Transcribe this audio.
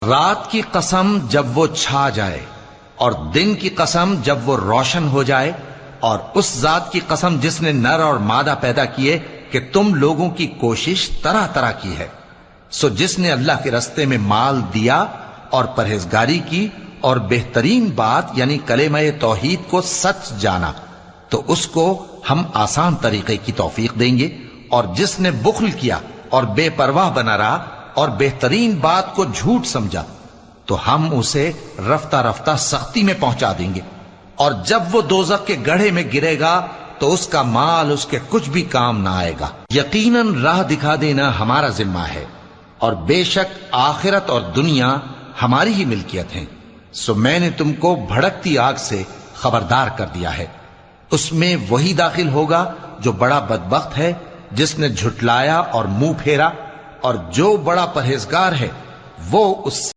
رات کی قسم جب وہ چھا جائے اور دن کی قسم جب وہ روشن ہو جائے، اور اس ذات کی قسم جس نے نر اور مادہ پیدا کیے کہ تم لوگوں کی کوشش طرح طرح کی ہے۔ سو جس نے اللہ کے رستے میں مال دیا اور پرہیزگاری کی اور بہترین بات یعنی کلمہ توحید کو سچ جانا، تو اس کو ہم آسان طریقے کی توفیق دیں گے، اور جس نے بخل کیا اور بے پرواہ بنا رہا اور بہترین بات کو جھوٹ سمجھا، تو ہم اسے رفتہ رفتہ سختی میں پہنچا دیں گے، اور جب وہ دوزخ کے گڑھے میں گرے گا تو اس کا مال اس کے کچھ بھی کام نہ آئے گا۔ یقیناً راہ دکھا دینا ہمارا ذمہ ہے، اور بے شک آخرت اور دنیا ہماری ہی ملکیت ہیں۔ سو میں نے تم کو بھڑکتی آگ سے خبردار کر دیا ہے، اس میں وہی داخل ہوگا جو بڑا بدبخت ہے، جس نے جھٹلایا اور منہ پھیرا، اور جو بڑا پرہیزگار ہے وہ اس